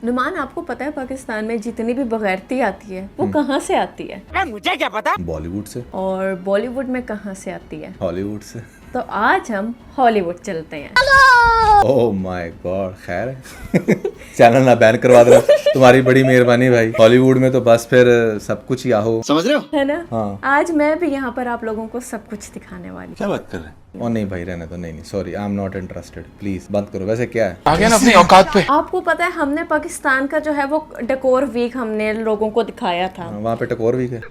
नुमान, आपको पता है पाकिस्तान में जितनी भी बगैरती आती है वो कहाँ से आती है? मुझे क्या पता। बॉलीवुड से। और बॉलीवुड में कहाँ से आती है? हॉलीवुड से। तो आज हम हॉलीवुड चलते हैं। ओह माय गॉड, खैर है। चैनल ना बैन करवा दे, तुम्हारी बड़ी मेहरबानी भाई। हॉलीवुड में तो बस फिर सब कुछ याहो, समझ रहे हो, है ना? हाँ। आज मैं भी यहाँ पर आप लोगों को सब कुछ दिखाने वाली। क्या बात कर रहे हैं? ओ नहीं भाई, रहने दो। नहीं sorry, I am not interested, please बंद करो। वैसे क्या है, आ गया ना अपनी औकात पे। आपको पता है हमने पाकिस्तान का जो है वो डेकोर वीक हमने लोगों को दिखाया था। वहाँ पे टकोर वीक है।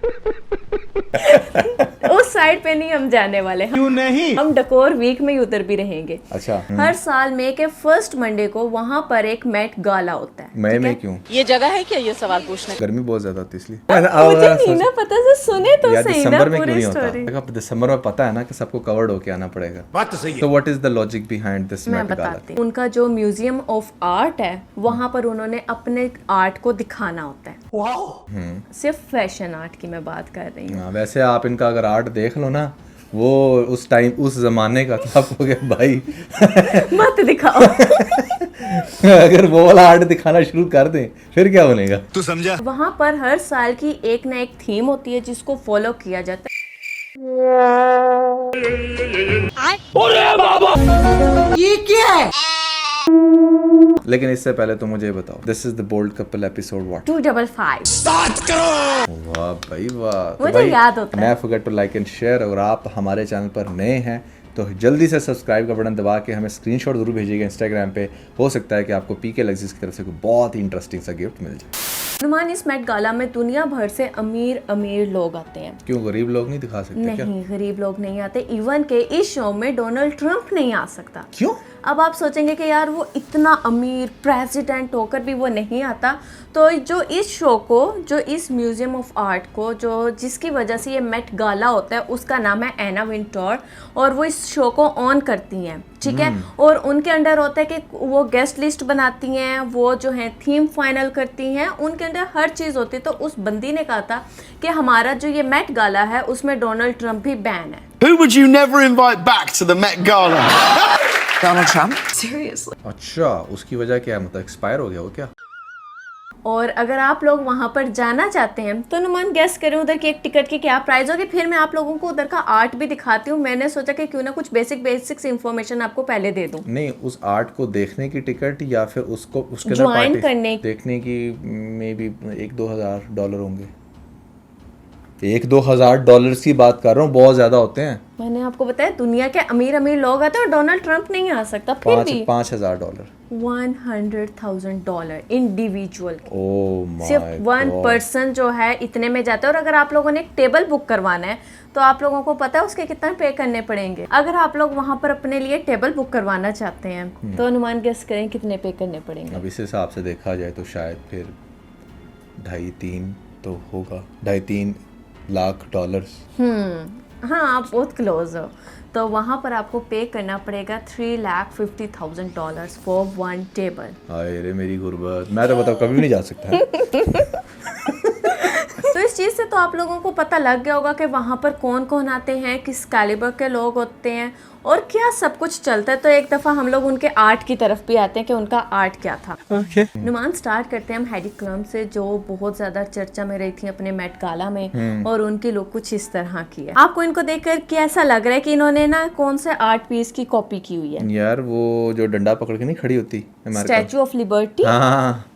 उस साइड पे नहीं हम जाने वाले। क्यों नहीं? हम डेकोर वीक में ही उधर भी रहेंगे। अच्छा। हर साल मई के फर्स्ट मंडे को वहाँ पर एक मेट गाला होता है। मई में क्यों? ये जगह है क्या ये सवाल पूछने? गर्मी बहुत ज्यादा होती है इसलिए। मुझे नहीं ना पता, से सुने तो यार सही ना दिसंबर में क्यों पूरी नहीं स्टोरी। होता? दिसंबर में पता है ना कि सबको कवर्ड होके आना पड़ेगा। बात तो सही है। तो what is the logic behind this मैं मेट गाला? बताती हूँ। उनका जो म्यूजियम ऑफ आर्ट है वहाँ पर उन्होंने अपने आर्ट को दिखाना होता है। सिर्फ फैशन आर्ट की मैं बात कर रही हूँ। वैसे आप इनका अगर आर्ट देख लो ना, वो उस टाइम उस जमाने का था, हो गया भाई। मत दिखाओ। अगर वो वाला आर्ट दिखाना शुरू कर दें फिर क्या बनेगा, तू समझा? वहाँ पर हर साल की एक ना एक थीम होती है जिसको फॉलो किया जाता है। ये क्या है? लेकिन इससे पहले तो मुझे बताओ, this is the bold couple episode what? 255। वाह भाई वाह। मुझे याद होता है। मैं forget to like and share. अगर आप हमारे चैनल पर नए हैं तो जल्दी से सब्सक्राइब का बटन दबा के हमें स्क्रीनशॉट जरूर भेजिएगा इंस्टाग्राम पे। हो सकता है कि आपको पीके लग्जीज की तरफ से कोई बहुत ही इंटरेस्टिंग सा गिफ्ट मिल जाए। नुमान, इस मेट गाला में दुनिया भर से अमीर अमीर लोग आते हैं। क्यों, गरीब लोग नहीं दिखा सकते क्या? नहीं, गरीब लोग नहीं आते। इवन के इस शो में डोनाल्ड ट्रंप नहीं आ सकता। क्यों? अब आप सोचेंगे कि यार वो इतना अमीर प्रेसिडेंट होकर भी वो नहीं आता। तो जो इस शो को, जो इस म्यूजियम ऑफ आर्ट को, जो जिसकी वजह से ये मेट गाला होता है, उसका नाम है एना विंटोर। और वो इस शो को ऑन करती हैं, ठीक है। और उनके अंडर होता है कि वो गेस्ट लिस्ट बनाती हैं, वो जो है थीम फाइनल करती हैं, उनके अंदर हर चीज़ होती है। तो उस बंदी ने कहा था कि हमारा जो ये मेट गाला है उसमें डोनाल्ड ट्रंप भी बैन है। Who would you never invite back to the Met Gala? Donald Trump? Seriously? अच्छा, उसकी वजह क्या है? मतलब एक्सपायर हो गया वो क्या? और अगर आप लोग वहाँ पर जाना चाहते हैं तो नुमान गेस करें उधर की एक टिकट की क्या प्राइस होगी। फिर मैं आप लोगों को उधर का आर्ट भी दिखाती हूँ। मैंने सोचा कि क्यों ना कुछ बेसिक्स इन्फॉर्मेशन आपको पहले दे दूँ। नहीं, उस आर्ट को देखने की टिकट या फिर उसको उसके ज्वाइन करने देखने की मे बी $1-2 होंगे। $1-2 की बात कर रहा हूँ, बहुत ज्यादा होते हैं। मैंने आपको बताया दुनिया के अमीर अमीर लोग आते हैं और डोनाल्ड ट्रंप नहीं आ सकता। फिर भी $5,000 $100,000 इंडिविजुअल। ओह माय सिर्फ 1 पर्सन जो है इतने में जाता है। और अगर आप लोगों ने एक टेबल बुक करवाना है तो आप लोगों को पता है उसके कितना पे करने पड़ेंगे। अगर आप लोग वहाँ पर अपने लिए टेबल बुक करवाना चाहते हैं तो अनुमान गेस करें कितने पे करने पड़ेंगे। अब इस हिसाब से देखा जाए तो शायद फिर 2.5-3 तो होगा, $2.5-3 लाख। हाँ, आप बहुत क्लोज हो। तो वहाँ पर आपको पे करना पड़ेगा $350,000 फॉर 1 टेबल। हाय रे मेरी गुर्बत, मैं तो बताओ कभी भी नहीं जा सकता। तो इस चीज़ से तो आप लोगों को पता लग गया होगा कि वहाँ पर कौन कौन आते हैं, किस कैलिबर के लोग होते हैं और क्या सब कुछ चलता है। तो एक दफ़ा हम लोग उनके आर्ट की तरफ भी आते हैं कि उनका आर्ट क्या था। नुमान, स्टार्ट करते हैं हम हेडी क्लम से, जो बहुत ज़्यादा चर्चा में रही थी अपने मेट गाला में। और उनकी लुक कुछ इस तरह की है। आपको इनको देखकर कैसा लग रहा है कि इन्होंने ना कौन से आर्ट पीस की कॉपी की हुई है? यार वो जो डंडा पकड़ के नहीं खड़ी होती, स्टैचू ऑफ लिबर्टी। हाँ।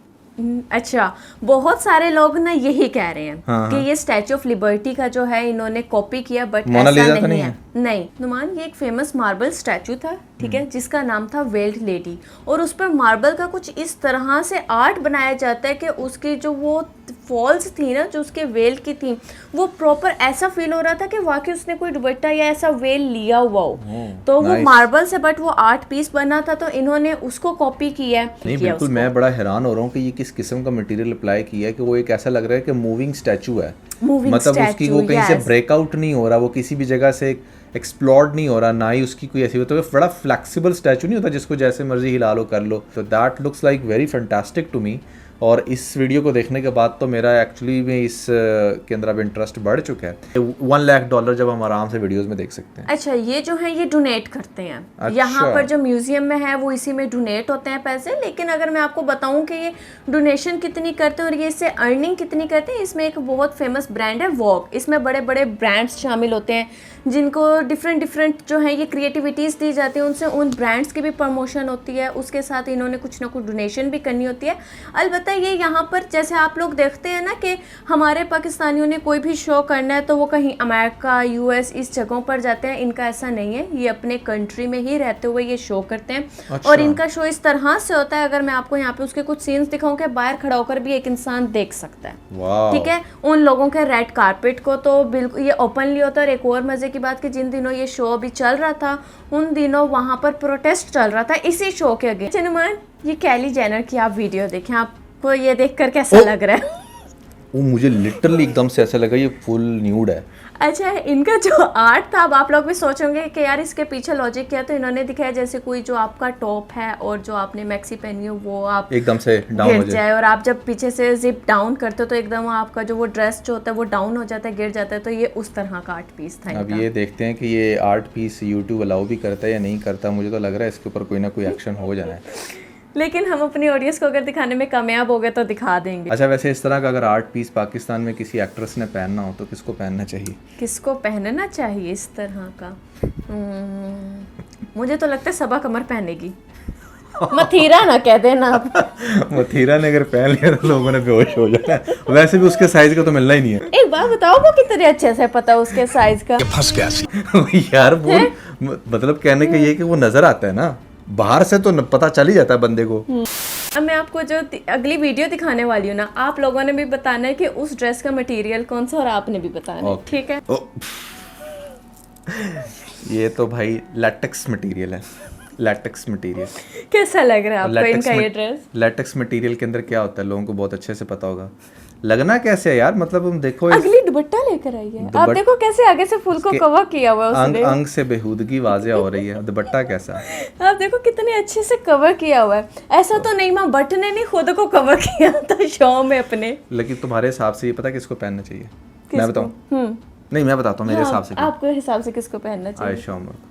अच्छा, बहुत सारे लोग ना यही कह रहे हैं हाँ, कि ये स्टैचू ऑफ लिबर्टी का जो है इन्होंने कॉपी किया, बट ऐसा मोनालिसा तो नहीं है। नहीं नुमान, ये एक फेमस मार्बल स्टैचू था, ठीक है, जिसका नाम था वेल्ड लेडी। और उस पर मार्बल का कुछ इस तरह से आर्ट बनाया जाता है कि उसकी जो वो फॉल्स थी ना, जो उसके वेल की थी, वो प्रॉपर ऐसा फील हो रहा था कि वाकई उसने कोई दुपट्टा या ऐसा वेल लिया हुआ हो। तो वो मार्बल से, बट वो आर्ट पीस बना था तो इन्होंने उसको कॉपी किया है। नहीं बिल्कुल, मैं बड़ा हैरान हो रहा हूँ कि ये किस किस्म का मटेरियल अप्लाई किया है कि वो एक ऐसा लग रहा है कि मूविंग स्टैचू है। मतलब उसकी वो कहीं से ब्रेकआउट नहीं हो रहा, वो किसी भी जगह से एक्सप्लोर्ड नहीं हो रहा, ना ही उसकी कोई ऐसी हो। तो बड़ा फ्लेक्सिबल स्टैचू नहीं होता जिसको जैसे मर्जी हिला लो कर लो। तो that looks like very fantastic to me. और इस वीडियो को देखने के बाद तो मेरा एक्चुअली में इस के अंदर अब इंटरेस्ट बढ़ चुका है। $1 लाख जब हम आराम से वीडियोस में देख सकते हैं। अच्छा, ये जो है ये डोनेट करते हैं। अच्छा। यहाँ पर जो म्यूजियम में है वो इसी में डोनेट होते हैं पैसे। लेकिन अगर मैं आपको बताऊं कि ये डोनेशन कितनी करते हैं और ये इससे अर्निंग कितनी करते हैं, इसमें एक बहुत फेमस ब्रांड है वॉग। इसमें बड़े बड़े ब्रांड्स शामिल होते हैं जिनको डिफरेंट जो है ये क्रिएटिविटीज़ दी जाती है, उनसे उन ब्रांड्स की भी प्रमोशन होती है, उसके साथ इन्होंने कुछ ना कुछ डोनेशन भी करनी होती है। अलबत्ता ये यहाँ पर जैसे आप लोग देखते हैं ना कि हमारे पाकिस्तानियों ने कोई भी शो करना है तो वो कहीं अमेरिका, यूएस इस जगहों पर जाते हैं। इनका ऐसा नहीं है, ये अपने कंट्री में ही रहते हुए ये शो करते हैं। अच्छा। और इनका शो इस तरह से होता है, अगर मैं आपको यहाँ पे उसके कुछ सीन्स दिखाऊं कि बाहर खड़ा होकर भी एक इंसान देख सकता है। वाह। ठीक है, उन लोगों के रेड कारपेट को तो बिल्कुल ये ओपनली होता है। और एक और मजे की बात कि जिन दिनों ये शो अभी चल रहा था उन दिनों वहां पर प्रोटेस्ट चल रहा था इसी शो के अगेंस्ट। नुमान, ये कैली जेनर की आप वीडियो देखें, आपको ये देखकर कैसा लग रहा है? वो मुझे लिटरली एकदम से ऐसा लगा ये फुल न्यूड है। अच्छा, इनका जो आर्ट था, अब आप लोग भी सोचोगे कि यार इसके पीछे लॉजिक क्या है। तो इन्होंने दिखाया जैसे कोई जो आपका टॉप है और जो आपने मैक्सी पहनी हो वो आप एकदम से डाउन हो गिर जाए, और आप जब पीछे से जिप डाउन करते हो तो एकदम आपका जो वो ड्रेस जो होता है वो डाउन हो जाता है, गिर जाता है। तो ये उस तरह का आर्ट पीस था अब इनका। ये देखते हैं कि ये आर्ट पीस यूट्यूब अलाउ भी करता है या नहीं करता। मुझे तो लग रहा है इसके ऊपर कोई ना कोई एक्शन हो जाना है। लेकिन हम अपनी ऑडियंस को अगर दिखाने में कामयाब हो गए तो दिखा देंगे। अच्छा, वैसे इस तरह का अगर आर्ट पीस पाकिस्तान में किसी एक्ट्रेस ने पहनना हो तो किसको पहनना चाहिए? किसको पहनना चाहिए इस तरह का? मुझे तो लगता है सबा कमर पहनेगी। मथीरा ना कह देना आप। मथीरा ने अगर पहन लिया तो लोगों ने बेहोश हो जाना है। वैसे भी उसके साइज का तो मिलना ही नहीं है। एक बात बताओ, वो कितने अच्छे से पता है उसके साइज का? फंस गया। यार वो मतलब कहने का ये कि वो नजर आता है ना, बाहर से तो पता चल ही जाता है बंदे को। अब मैं आपको जो अगली वीडियो दिखाने वाली हूँ ना, आप लोगों ने भी बताना है कि उस ड्रेस का मटेरियल कौन सा, और आपने भी बताना है, ठीक है? ये तो भाई लैटेक्स मटेरियल है। लैटेक्स मटेरियल कैसा लग रहा है आपको इनका ये ड्रेस? लैटेक्स मटेरियल के अंदर क्या होता है लोगों को बहुत अच्छे से पता होगा। लगना कैसे है यार, मतलब हम देखो अगली दुपट्टा लेकर आई है, आप देखो कैसे आगे से फूल को कवर किया हुआ है उसने। अंग से बेहूदगी वाज़ेह हो रही है। दुपट्टा कैसा है आप देखो कितने अच्छे से कवर किया हुआ है। ऐसा तो नहीं माँ बट ने नहीं खुद को कवर किया था शो में अपने। लेकिन तुम्हारे हिसाब से ये पता किसको पहनना चाहिए? मैं बताऊं? नहीं, मैं बताता हूँ मेरे हिसाब से। आपके हिसाब से किसको पहनना चाहिए? आयशा उमर।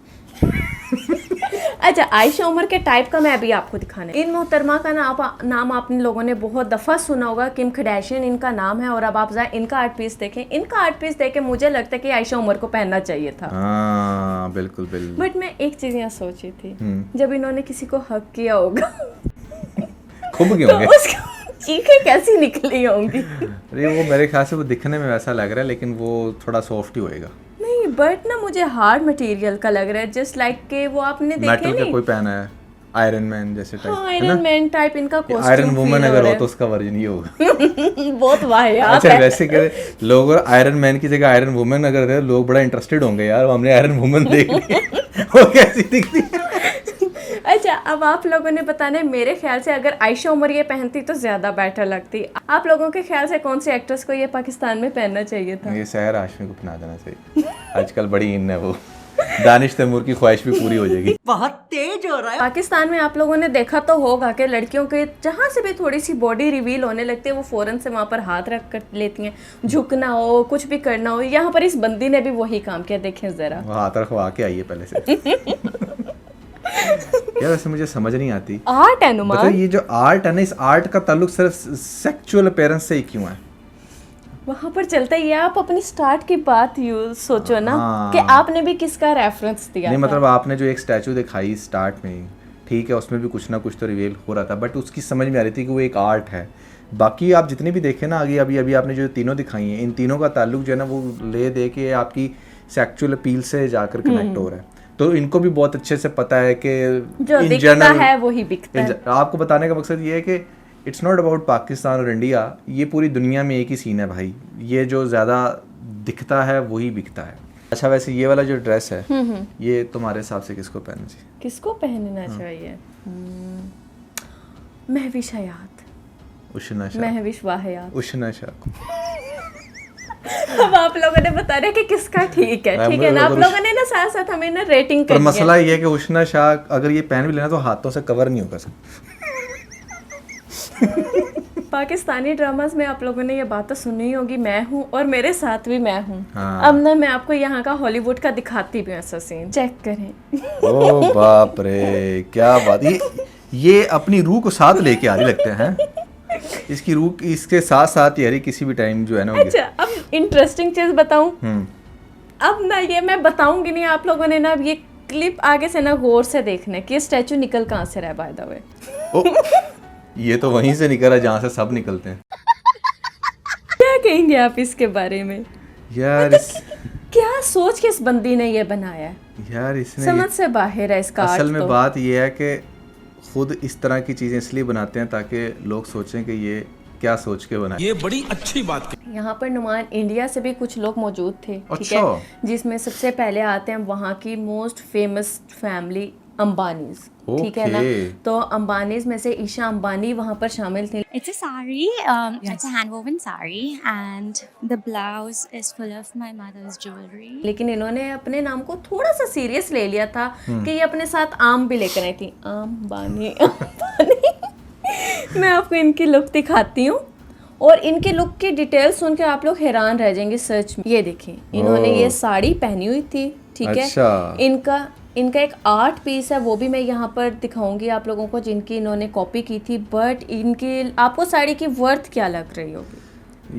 अच्छा, आयशा उमर के टाइप का मैं अभी आपको दिखाने। इन मोहतरमा का नाम आपने लोगों ने बहुत दफ़ा सुना होगा, किम कार्दाशियन इनका नाम है। और अब आप जाए इनका आर्ट पीस देखें, इनका आर्ट पीस देख के मुझे लगता है कि आयशा उमर को पहनना चाहिए था। हाँ बिल्कुल बिल्कुल। बट मैं एक चीज़ यहाँ सोची थी, जब इन्होंने किसी को हक किया होगा खूब गए तो होंगे, उसको चीखें कैसी निकली होंगी? अरे वो मेरे ख्याल से वो दिखने में वैसा लग रहा है, लेकिन वो थोड़ा सॉफ्ट ही होएगा। नहीं, बट ना मुझे हार्ड मटेरियल का लग रहा है, जस्ट लाइक के वो आपने देखे मेटल नहीं? का कोई पहना है, आयरन मैन जैसे टाइप। हाँ, आयरन मैन टाइप इनका कॉस्ट्यूम। आयरन वुमन अगर हो तो उसका वर्जन ये होगा। बहुत वाहियात अच्छा, है। वैसे कह लोग आयरन मैन की जगह आयरन वुमन अगर है, लोग बड़ा इंटरेस्टेड होंगे यार, हमने आयरन वुमन देख ली वो कैसी दिखती है। अच्छा, अब आप लोगों ने बताना है, मेरे ख्याल से अगर आयशा उमर ये पहनती तो ज्यादा बेटर लगती। आप लोगों के ख्याल से कौन सी एक्ट्रेस को ये पाकिस्तान में पहनना चाहिए था? ये सहर हाशमी को पहना देना चाहिए। आजकल बड़ी इन है वो। दानिश तैमूर की ख्वाहिश भी पूरी हो जाएगी। बहुत तेज हो रहा है। पाकिस्तान में आप लोगों ने देखा तो होगा कि लड़कियों के जहाँ से भी थोड़ी सी बॉडी रिवील होने लगती है वो फौरन से वहाँ पर हाथ रख कर लेती हैं, झुकना हो कुछ भी करना हो। यहाँ पर इस बंदी ने भी वही काम किया, देखें जरा। वो हाथ रखवा के आई है पहले से। यार वैसे मुझे समझ नहीं आती, आर्ट है नुमान। मतलब ये जो आर्ट है ना, इस आर्ट का ताल्लुक सिर्फ सेक्सुअल अपीयरेंस से ही क्यों है? वहाँ पर चलता ही है। आप अपनी स्टार्ट की बात यूज सोचो ना, हाँ। कि आपने भी किसका रेफरेंस दिया नहीं था? मतलब आपने जो एक स्टैचू दिखाई स्टार्ट में, ठीक है उसमें भी कुछ ना कुछ तो रिवील हो रहा था, बट उसकी समझ में आ रही थी कि वो एक आर्ट है। बाकी आप जितने भी देखे ना आगे, अभी आपने जो तीनों दिखाई हैं, इन तीनों का ताल्लुक जो है ना वो ले दे के आपकी सेक्सुअल अपील से जाकर कनेक्ट हो रहा है। तो इनको भी बहुत अच्छे से पता है कि जो इन दिखता जनरल है वही बिकता है। आपको बताने का मकसद ये है कि इट्स नॉट अबाउट पाकिस्तान और इंडिया, ये पूरी दुनिया में एक ही सीन है भाई। ये जो ज़्यादा दिखता है वही बिकता है। अच्छा, वैसे ये वाला जो ड्रेस है ये तुम्हारे हिसाब से किसको पहनना चाहिए? किसको पहनना चाहिए? महविश हयात, उशना शाह। महविश वाहयात। उशना शाह। अब आप लोगों ने बता रहे कि किसका ठीक है, ठीक है ना? आप लोगों ने ना साथ साथ हमें ना रेटिंग पर करनी है। मसला ये है कि उशना शाह अगर ये पहन भी लेना तो हाथों से कवर नहीं होगा सब। पाकिस्तानी ड्रामास में आप लोगों ने ये बात तो सुनी होगी, मैं हूँ और मेरे साथ भी मैं हूँ। हाँ। अब ना मैं आपको यहाँ का हॉलीवुड का दिखाती भी हूँ ऐसा सीन, चेक करें। ओ बाप रे, क्या बात, ये अपनी रूह को साथ लेके आ रही लगते हैं। इसकी रूह इसके साथ साथ यारी किसी भी टाइम जो है ना अच्छा, अब इंटरेस्टिंग चीज बताऊं। अब ना ये मैं बताऊंगी नहीं, आप लोगों ने ना अब ये क्लिप आगे से ना गौर से देखना है कि ये स्टैचू निकल कहाँ से रहा है बाय द वे। ये तो वहीं से निकल रहा है जहाँ से सब निकलते हैं। क्या कहेंगे आप इसके बारे में? यार क्या सोच के इस बंदी ने ये बनाया है, यार इसने समझ से बाहर है इसका। असल में तो बात ये है कि खुद इस तरह की चीज़ें इसलिए बनाते हैं ताकि लोग सोचें कि ये क्या सोच के बनाए। ये बड़ी अच्छी बात है। यहाँ पर नुमान इंडिया से भी कुछ लोग मौजूद थे, ठीक अच्छा। है, जिसमें सबसे पहले आते हैं वहाँ की मोस्ट फेमस फैमिली अंबानीज, ठीक है ना। Okay. तो अंबानीज में से ईशा अंबानी वहाँ पर शामिल थी। It's a sari. It's a hand-woven sari, and the blouse is full of my mother's jewelry. लेकिन इन्होंने अपने नाम को थोड़ा सा सीरियस ले लिया था कि ये अपने साथ आम भी लेकर आई थी। अंबानी मैं आपको इनकी लुक दिखाती हूँ और इनके लुक की डिटेल सुन के आप लोग हैरान रह जाएंगे सच में। ये देखें, इन्होंने ये साड़ी पहनी हुई थी, ठीक अच्छा। है। इनका एक आर्ट पीस है, वो भी मैं यहाँ पर दिखाऊंगी आप लोगों को, जिनकी इन्होंने कॉपी की थी। बट इनकी आपको साड़ी की वर्थ क्या लग रही होगी?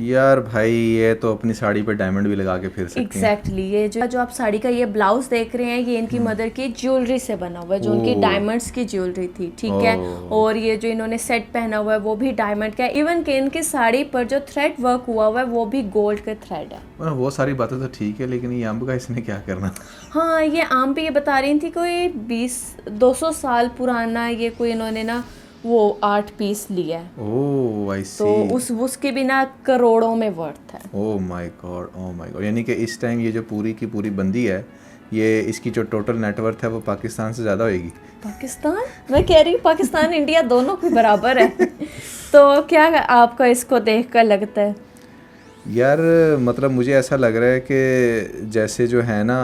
यार भाई ये तो अपनी साड़ी पे डायमंड भी लगा के फिर सकती हैं। एग्जैक्टली ये जो आप साड़ी का ये ब्लाउज देख रहे हैं, ये इनकी मदर की ज्वेलरी से बना हुआ है, जो उनकी डायमंड्स की ज्वेलरी थी, ठीक है। और ये जो इन्होंने सेट पहना हुआ है वो भी डायमंड का है। इवन कि इनकी साड़ी पर जो थ्रेड वर्क हुआ हुआ है वो भी गोल्ड का थ्रेड है। वो सारी बातें तो ठीक है, लेकिन ये अम्ब का इसने क्या करना। हाँ, ये आम पे ये बता रही थी कोई 200 साल पुराना ये कोई इन्होंने ना वो आर्ट पीस लिया है। ओह आई सी। तो उसके बिना करोड़ों में वर्थ है। Oh my God. यानी कि इस टाइम ये जो पूरी की पूरी बंदी है, ये इसकी जो टोटल नेटवर्थ है वो पाकिस्तान से ज़्यादा होएगी। पाकिस्तान, मैं कह रही हूँ पाकिस्तान इंडिया दोनों के बराबर है। तो क्या आपका इसको देख कर लगता है? यार मतलब मुझे ऐसा लग रहा है कि जैसे जो है ना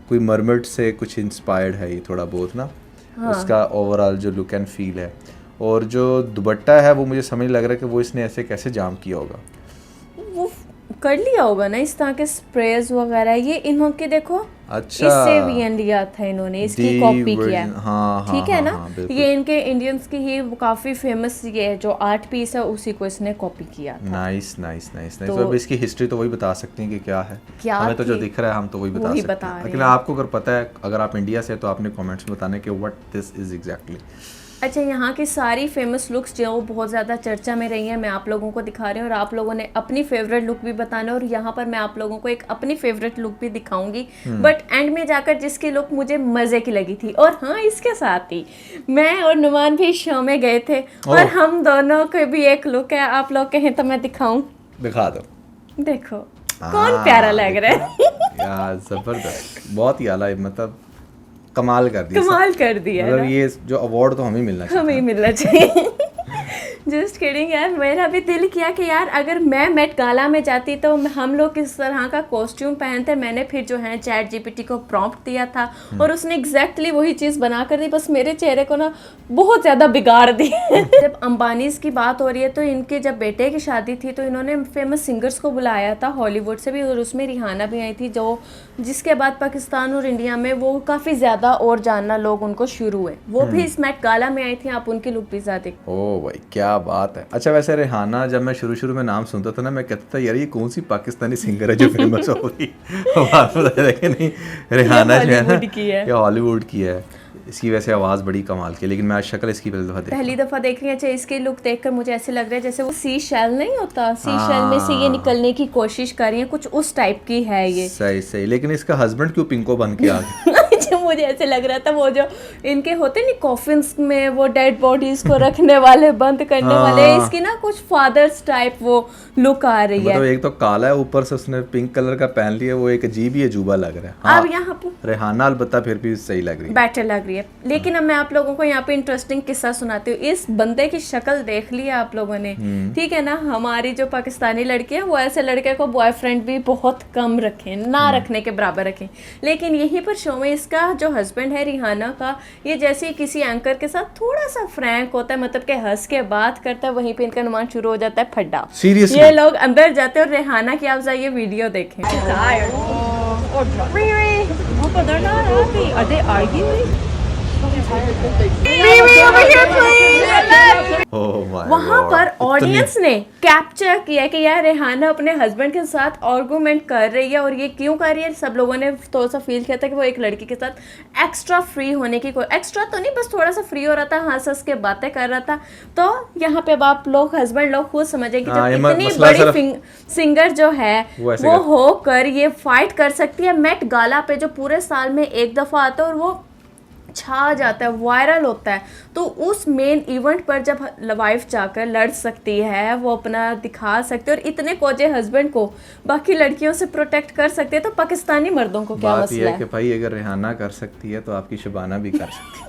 कोई मरमर्ड से कुछ इंस्पायर्ड है ये थोड़ा बहुत ना। हाँ। उसका ओवरऑल जो लुक एंड फील है, और जो दुपट्टा है वो मुझे समझ लग रहा है कि वो इसने ऐसे कैसे जाम किया होगा। वो कर लिया होगा ना इस तरह के स्प्रेज वगैरह, ये इन्होंने देखो। अच्छा, इससे भी लिया था इन्होंने, इसकी कॉपी किया है। हाँ, ठीक है ना। ये इनके इंडियंस की ही काफी फेमस ये जो आर्ट पीस है उसी को इसने कॉपी किया था। नाइस। तो अब इसकी हिस्ट्री तो वही बता सकते हैं कि क्या है। क्या हमें तो जो दिख रहा है हम तो वही बता सकते हैं। लेकिन आपको अगर पता है, अगर आप इंडिया से, तो आपने कमेंट्स में बताने कि व्हाट दिस इज एग्जैक्टली। अच्छा, यहाँ की सारी फेमस लुक्स जो बहुत ज़्यादा चर्चा में रही हैं, मैं आप लोगों को दिखा रही हूँ, और आप लोगों ने अपनी फेवरेट लुक भी बताना, और यहाँ पर मैं आप लोगों को एक अपनी फेवरेट लुक भी दिखाऊंगी। बट एंड में जाकर जिसकी लुक मुझे मज़े की लगी थी, और हाँ इसके साथ ही मैं और नुमान भी शो में गए थे, और हम दोनों के भी एक लुक है, आप लोग कहें तो मैं दिखाऊं? दिखा दो। देखो कौन प्यारा लग रहा है। यार ज़बरदस्त, बहुत ही आला, मतलब कमाल कर दिया। मतलब ये जो अवार्ड तो हमें मिलना चाहिए। जस्ट किडिंग यार, मेरा भी दिल किया कि यार अगर मैं मेट गाला में जाती तो हम लोग किस तरह का कॉस्ट्यूम पहनते। मैंने फिर जो है चैट जीपीटी को प्रॉम्प्ट दिया था और उसने एग्जैक्टली वही चीज़ बना कर दी, बस मेरे चेहरे को ना बहुत ज़्यादा बिगाड़ दी। जब अंबानीज की बात हो रही है तो इनके जब बेटे की शादी थी तो इन्होंने फेमस सिंगर्स को बुलाया था हॉलीवुड से भी, और उसमें रिहाना भी आई थी, जो जिसके बाद पाकिस्तान और इंडिया में वो काफ़ी ज़्यादा और जानना लोग उनको शुरू हुए। वो भी इस मेट गाला में आई थी, आप उनकी लुक भी ज़्यादा। ओह भाई क्या बात है। अच्छा वैसे रिहाना, जब मैं शुरू में नाम सुनता था ना, मैं कहता था यार ये कौन सी पाकिस्तानी सिंगर है जो फेमस हो गई। बाद में बताया कि नहीं, रिहाना जो है ना ये हॉलीवुड की है। इसकी वैसे आवाज़ बड़ी कमाल की है, लेकिन मैं आज शक्ल इसकी पहली दफा देख रही हूँ। अच्छा, इसकी लुक देखकर मुझे ऐसे लग रहा है जैसे वो सी शेल नहीं होता, सी शेल में से ये निकलने की कोशिश कर रही है, कुछ उस टाइप की है ये। सही। लेकिन इसका हस्बैंड क्यों पिंको बन के आ गया? मुझे ऐसे लग रहा था वो जो इनके होते नहीं कॉफिन्स में वो डेड बॉडीज को रखने वाले, बंद करने वाले, इसकी ना कुछ फादर्स टाइप वो लुक आ रही है। मतलब एक तो काला है, ऊपर से उसने पिंक कलर का पहन लिया, वो एक अजीब ही अजूबा लग रहा है। हाँ, अब यहाँ पे रिहाना अलबत्ता फिर भी सही लग रही है, बेटर लग रही है। लेकिन अब मैं आप लोगों को यहाँ पे इंटरेस्टिंग किस्सा सुनाती हूँ। इस बंदे की शक्ल देख ली है आप लोगों ने, ठीक है ना। हमारी जो पाकिस्तानी लड़की है वो ऐसे लड़के को बॉयफ्रेंड भी बहुत कम रखें, ना रखने के बराबर रखें। लेकिन यहीं पर शो में इसका इनका जो हस्बैंड है रिहाना का, ये जैसे ही किसी एंकर के साथ थोड़ा सा फ्रैंक होता है, मतलब कि हंस के बात करता है, वहीं पे इनका नुमान शुरू हो जाता है फड्डा। Seriously? ये लोग अंदर जाते हैं और रिहाना की आप ये वीडियो देखें। Oh my वहाँ God, पर इतनी- ऑडियंस ने कैप्चर किया कि यार रेहाना अपने हस्बैंड के साथ आर्गुमेंट कर रही है, और ये क्यों कर रही है। सब लोगों ने थोड़ा सा फील किया था कि वो एक लड़की के साथ एक्स्ट्रा फ्री होने की, कोई एक्स्ट्रा तो नहीं, बस थोड़ा सा फ्री हो रहा था, हंस हंस के बातें कर रहा था। तो यहाँ पे अब आप लोग हस्बैंड लोग खुद समझे कि हाँ, ये जब इतनी मसला सिर्फ- बड़ी सिंगर जो है वो ऐसे वो कर- होकर ये फाइट कर सकती है मेट गाला पे, जो पूरे साल में एक दफ़ा आता है और वो छा जाता है, वायरल होता है। तो उस मेन इवेंट पर जब वाइफ जाकर लड़ सकती है, वो अपना दिखा सकती है और इतने कोजे हस्बैंड को बाकी लड़कियों से प्रोटेक्ट कर सकते हैं, तो पाकिस्तानी मर्दों को क्या बात यह मसला है कि है। भाई अगर रेहाना कर सकती है तो आपकी शबाना भी कर सकती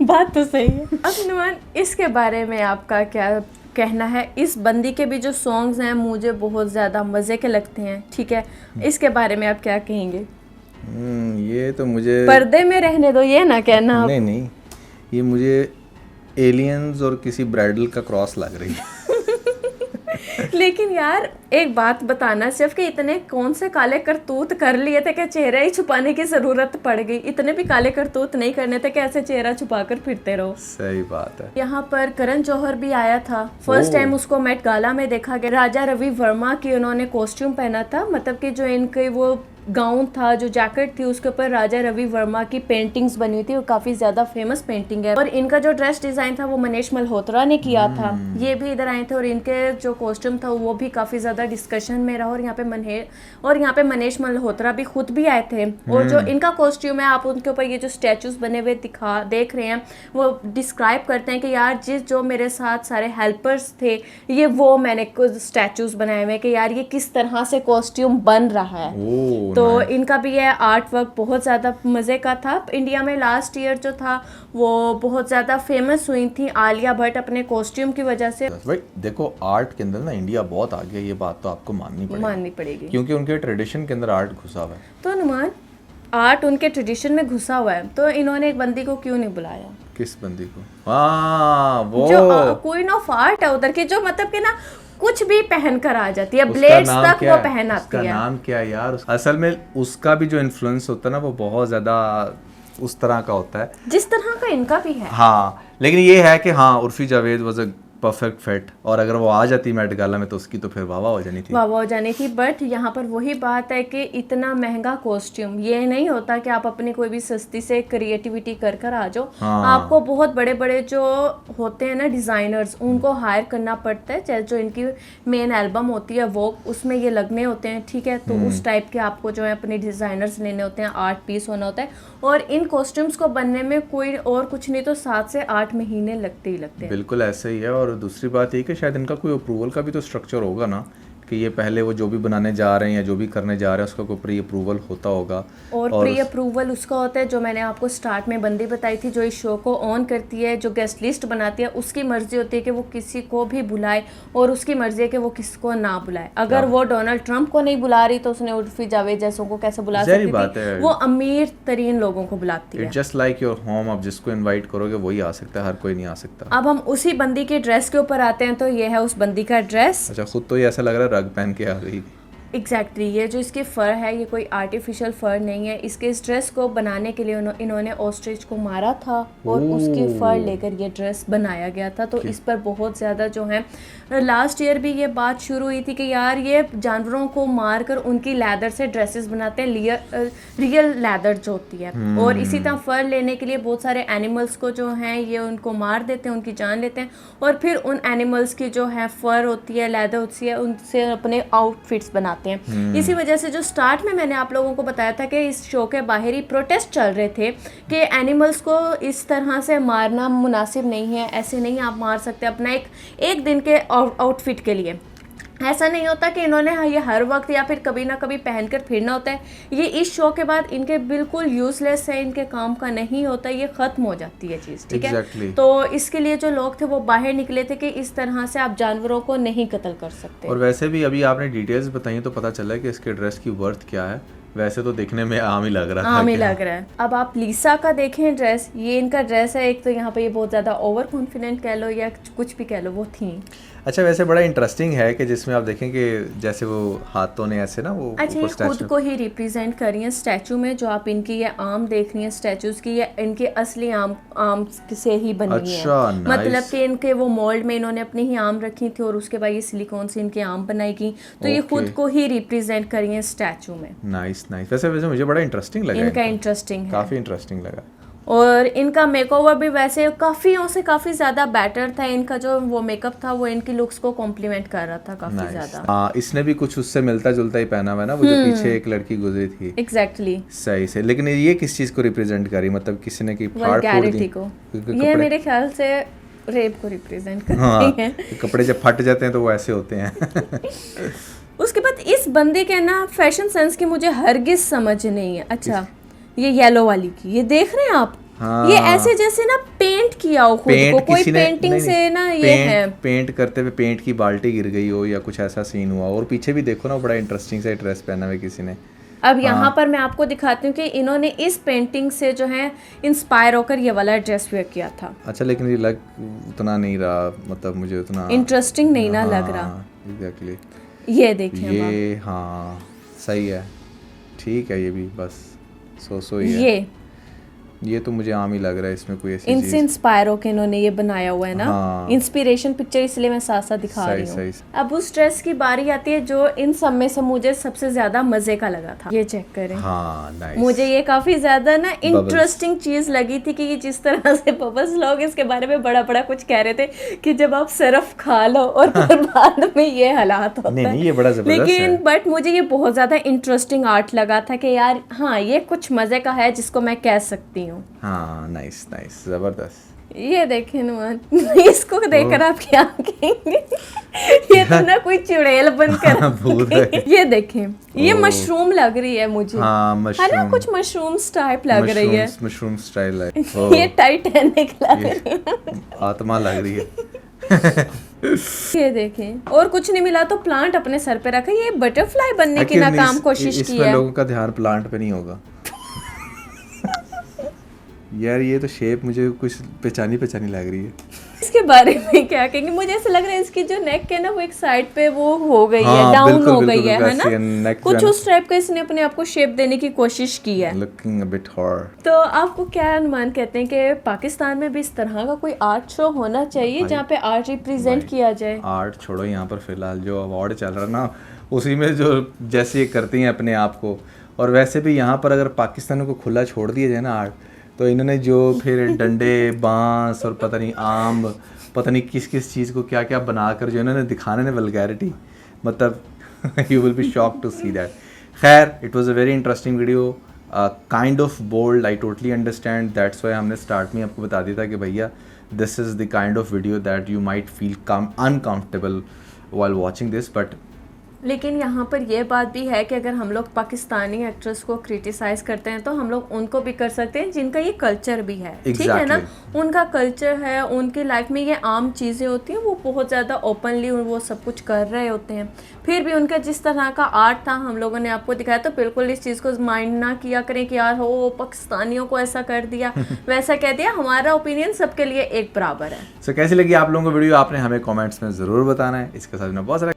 बात तो सही है। अब नुमान, इसके बारे में आपका क्या कहना है? इस बंदी के भी जो सॉन्ग्स हैं मुझे बहुत ज़्यादा मज़े के लगते हैं, ठीक है, इसके बारे में आप क्या कहेंगे? ये तो मुझे पर्दे में रहने दो, ये ना कहना आप। नहीं, ये मुझे एलियंस और किसी ब्राइडल का क्रॉस लग रही है। लेकिन यार एक बात बताना, सिर्फ कि इतने कौन से काले करतूत कर लिए थे कि चेहरा ही छुपाने की जरूरत पड़ गई। इतने भी काले करतूत नहीं करने थे कि ऐसे चेहरा छुपाकर फिरते रहो। सही बात है। यहाँ पर करण जौहर भी आया था, फर्स्ट टाइम उसको मेट गाला में देखा गया। राजा रवि वर्मा की उन्होंने कॉस्ट्यूम पहना था, मतलब कि जो इनके वो गाउन था, जो जैकेट थी, उसके ऊपर राजा रवि वर्मा की पेंटिंग्स बनी हुई थी, वो काफ़ी ज़्यादा फेमस पेंटिंग है। और इनका जो ड्रेस डिज़ाइन था वो मनीष मल्होत्रा ने किया था। ये भी इधर आए थे और इनके जो कॉस्ट्यूम था वो भी काफ़ी ज़्यादा डिस्कशन में रहा। और यहाँ पे मनीष मल्होत्रा भी खुद भी आए थे। और जो इनका कॉस्ट्यूम है, आप उनके ऊपर ये जो स्टैचूज बने हुए देख रहे हैं, वो डिस्क्राइब करते हैं कि यार जो मेरे साथ सारे हेल्पर्स थे, ये वो मैंने कुछ स्टैचूज बनाए हुए कि यार ये किस तरह से कॉस्ट्यूम बन रहा है। तो इनका भी ये आर्ट वर्क बहुत ज़्यादा मज़े का था। इंडिया में लास्ट ईयर जो था वो बहुत ज़्यादा फेमस हुई थी आलिया भट्ट अपने कॉस्ट्यूम की वजह से। भाई देखो, आर्ट के अंदर ना इंडिया बहुत आगे है, ये बात तो आपको माननी पड़ेगी क्योंकि उनके ट्रेडिशन के अंदर आर्ट घुसा हुआ है। तो नुमान, आर्ट उनके ट्रेडिशन में घुसा हुआ है, तो इन्होंने एक बंदी को क्यों नहीं बुलाया? किस बंदी को? हाँ, वो जो क्वीन ऑफ आर्ट है उधर की, जो मतलब कि ना कुछ भी पहन कर आ जाती है, ब्लेड्स तक वो पहन आती उसका है। नाम क्या है यार? असल में उसका भी जो इन्फ्लुएंस होता है ना, वो बहुत ज्यादा उस तरह का होता है जिस तरह का इनका भी है। हाँ, लेकिन ये है कि हाँ, Urfi Javed was a perfect fit, और अगर वो आ जाती मेट गाला में तो उसकी तो फिर वाह हो जानी थी। वाह हो जानी थी। बट यहाँ पर वही बात है कि इतना महंगा कॉस्ट्यूम ये नहीं होता कि आप अपनी कोई भी सस्ती से क्रिएटिविटी कर आ जाओ। हाँ। आपको बहुत बड़े बड़े जो होते हैं ना डिज़ाइनर्स, उनको हायर करना पड़ता है। चाहे जो इनकी मेन एल्बम होती है वो, उसमें ये लगने होते हैं, ठीक है, तो उस टाइप के आपको जो है अपने डिज़ाइनर्स लेने होते हैं, आर्ट पीस होना होता है। और इन कॉस्ट्यूम्स को बनने में कोई और कुछ नहीं तो 7 से 8 महीने लगते ही लगते हैं। बिल्कुल ऐसे ही है। और दूसरी बात ये कि शायद इनका कोई अप्रूवल का भी तो स्ट्रक्चर होगा ना, कि ये पहले वो जो भी बनाने जा रहे हैं या जो भी करने जा रहे हैं उसका कोई प्री अप्रूवल होता होगा। और प्री अप्रूवल उसका होता है जो मैंने आपको स्टार्ट में बंदी बताई थी, जो इस शो को ऑन करती है, जो गेस्ट लिस्ट बनाती है, उसकी मर्जी होती है कि वो किसी को भी बुलाए, और उसकी मर्जी है कि वो किसको ना बुलाए। अगर वो डोनाल्ड ट्रंप को नहीं बुला रही तो उसने उर्फी जावेद जैसों को कैसे बुला सकती थी? वो अमीर तरीन लोगों को बुलाती है। It's just like your home, आप जिसको इनवाइट करोगे वही आ सकता है, हर कोई नहीं आ सकता। अब हम उसी बंदी के ड्रेस के ऊपर आते हैं, तो ये है उस बंदी का ड्रेस। अच्छा, खुद तो ये ऐसा लग रहा है रग पहन के आ गई। एग्जैक्टली ये जो इसके फ़र है, ये कोई आर्टिफिशियल फ़र नहीं है। इसके इस ड्रेस को बनाने के लिए इन्होंने ऑस्ट्रिच को मारा था और उसकी फ़र लेकर ये ड्रेस बनाया गया था। तो इस पर बहुत ज़्यादा जो है, लास्ट ईयर भी ये बात शुरू हुई थी कि यार ये जानवरों को मारकर उनकी लेदर से ड्रेसेस बनाते हैं, रियल लेदर जो होती है। और इसी तरह फ़र लेने के लिए बहुत सारे एनिमल्स को जो हैं ये उनको मार देते हैं, उनकी जान लेते हैं, और फिर उन एनिमल्स की जो है फ़र होती है, लेदर होती है, उनसे अपने आउटफिट्स बनाते हैं। इसी वजह से जो स्टार्ट में मैंने आप लोगों को बताया था कि इस शो के बाहर ही प्रोटेस्ट चल रहे थे कि एनिमल्स को इस तरह से मारना मुनासिब नहीं है, ऐसे नहीं आप मार सकते अपना एक दिन के आउटफिट के लिए। ऐसा नहीं होता कि इन्होंने ये हर वक्त या फिर कभी ना कभी पहनकर फिरना होता है। ये इस शो के बाद इनके बिल्कुल यूजलेस है, इनके काम का नहीं होता, ये ख़त्म हो जाती है चीज़, ठीक Exactly. है। तो इसके लिए जो लोग थे वो बाहर निकले थे कि इस तरह से आप जानवरों को नहीं कत्ल कर सकते। और वैसे भी अभी आपने डिटेल्स बताई तो पता चला कि इसके ड्रेस की वर्थ क्या है। वैसे तो देखने में आम ही लग रहा था। आम ही लग रहा है। अब आप लीसा का देखें ड्रेस, ये इनका ड्रेस है। एक तो यहाँ पे ये बहुत ज़्यादा ओवर कॉन्फिडेंट कह लो या कुछ भी कह लो, वो थी। अच्छा, वैसे बड़ा इंटरेस्टिंग है कि जिसमें आप देखें कि जैसे वो हाथों ने ऐसे ना वो अच्छा, ये ऊपर खुद स्टैचू को ही रिप्रेजेंट कर रही हैं स्टैचू में। जो आप इनकी ये आम देख रही हैं स्टैचूज की, ये इनके असली आम से ही बनी अच्छा, है। nice. मतलब कि इनके वो मोल्ड में इन्होंने अपनी ही आम रखी थी और उसके बाद ये सिलिकॉन से इनकी आम बनाई गई। तो ये खुद को ही रिप्रेजेंट कर रही हैं स्टैचू में। Nice nice. वैसे मुझे बड़ा इंटरेस्टिंग लगा इनका इंटरेस्टिंग है, काफ़ी इंटरेस्टिंग लगा। और इनका मेकओवर भी वैसे काफ़ियों से काफ़ी ज़्यादा बेटर था। इनका जो वो मेकअप था वो इनकी लुक्स को कॉम्प्लीमेंट कर रहा था काफ़ी ज़्यादा। हाँ, इसने भी कुछ उससे मिलता जुलता ही पहना हुआ है ना, वो जो पीछे एक लड़की गुजरी थी। एग्जैक्टली सही से। लेकिन ये किस चीज़ को रिप्रेजेंट करी, मतलब किसी ने की फाड़ फोड़ दी वल्गैरिटी को। ये मेरे ख्याल से रेप को रिप्रेजेंट कर रही है। कपड़े जब फट जाते हैं तो वो ऐसे होते हैं। उसके बाद इस बंदे के ना फैशन सेंस की मुझे हरगिज समझ नहीं है। अच्छा, ये येलो वाली की ये देख रहे हैं आप? हाँ। ये ऐसे जैसे ना पेंट किया हो खुद को, कोई पेंटिंग से ना ये है। पेंट करते हुए पेंट की बाल्टी गिर गई हो या कुछ ऐसा सीन हुआ। और पीछे भी देखो ना, बड़ा इंटरेस्टिंग सा ड्रेस पहना हुआ किसी ने। अब यहाँ पर मैं आपको दिखाती हूँ कि इन्होंने इस पेंटिंग से जो है इंस्पायर होकर ये वाला ड्रेस वेयर किया था। अच्छा, लेकिन ये लग उतना नहीं रहा, मतलब मुझे उतना इंटरेस्टिंग नहीं ना लग रहा। एग्जैक्टली। ये देखिए ये हाँ सही है, ठीक है। ये भी बस सो ही है। ये तो मुझे आम ही लग रहा है, इसमें कोई ऐसी इनसे इंस्पायर होकर इन्होंने ये बनाया हुआ है ना। हाँ। इंस्पिरेशन पिक्चर इसलिए मैं साथ साथ दिखा रही हूँ। अब उस ड्रेस की बारी आती है जो इन सब में से मुझे सबसे ज्यादा मजे का लगा था। ये चेक करें। हाँ, नाइस। मुझे ये काफी ज्यादा ना इंटरेस्टिंग चीज लगी थी कि ये जिस तरह से बबल्स लोग इसके बारे में बड़ा बड़ा कुछ कह रहे थे कि जब आप सिर्फ खा लो और फिर बाद में ये हालात होता है। नहीं, ये बड़ा जबरदस्त है। लेकिन बट मुझे ये बहुत ज्यादा इंटरेस्टिंग आर्ट लगा था कि यार हाँ, ये कुछ मजे का है जिसको मैं कह सकती हूँ। हाँ, नाइस नाइस, जबरदस्त। ये देखें नुमान, इसको देखकर आप क्या कहेंगे? ये तो ना कोई चुड़ैल बनकर भूत है। ये देखें, ये मशरूम लग रही है मुझे। हाँ, है ना, कुछ मशरूम टाइप लग रही है। मशरूम स्टाइल है। ये टाइटैनिक लग रही है, आत्मा लग रही है। ये देखें। और कुछ नहीं मिला तो प्लांट अपने सर पे रखा। ये बटरफ्लाई बनने की नाकाम कोशिश की इसमें है। लोगों का ध्यान प्लांट पे नहीं होगा। यार, ये तो शेप मुझे कुछ पहचानी लग रही है। इसके बारे में क्या कहेंगे? मुझे ऐसा लग रहा है इसकी जो नेक है ना वो एक साइड पे वो हो गई है, डाउन हो गई है ना, कुछ उस टाइप का इसने अपने आप को शेप देने की कोशिश की है। Looking a bit hard. तो आपको क्या अनुमान कहते हैं कि पाकिस्तान में भी इस तरह का कोई आर्ट शो होना चाहिए जहाँ पे आर्ट रिप्रेजेंट किया जाए? आर्ट छोड़ो, यहाँ पर फिलहाल जो अवार्ड चल रहा है ना, उसी में जो जैसे ये करती हैं अपने आप को। और वैसे भी यहाँ पर अगर पाकिस्तान को खुला छोड़ दिया जाए ना आर्ट, तो इन्होंने जो फिर डंडे बांस और पता नहीं आम, पता नहीं किस किस चीज़ को क्या क्या बनाकर जो इन्होंने दिखाने ने वल्गैरिटी, मतलब you will be shocked to see that. खैर, it was a very interesting video, kind of bold, I totally understand. That's why हमने स्टार्ट में आपको बता दिया था कि भैया this is the kind of video that you might feel uncomfortable while watching this. But लेकिन यहाँ पर यह बात भी है कि अगर हम लोग पाकिस्तानी एक्ट्रेस को क्रिटिसाइज करते हैं तो हम लोग उनको भी कर सकते हैं जिनका ये कल्चर भी है। ठीक है ना, उनका कल्चर है, उनकी लाइफ में ये आम चीज़ें होती हैं, वो बहुत ज़्यादा ओपनली वो सब कुछ कर रहे होते हैं। फिर भी उनका जिस तरह का आर्ट था हम लोगों ने आपको दिखाया, तो बिल्कुल इस चीज़ को माइंड ना किया करें कि यार हो पाकिस्तानियों को ऐसा कर दिया वैसा कह दिया। हमारा ओपिनियन सबके लिए एक बराबर है। कैसी लगी आप लोगों को वीडियो, आपने हमें कॉमेंट्स में ज़रूर बताना है। इसके साथ बहुत सारा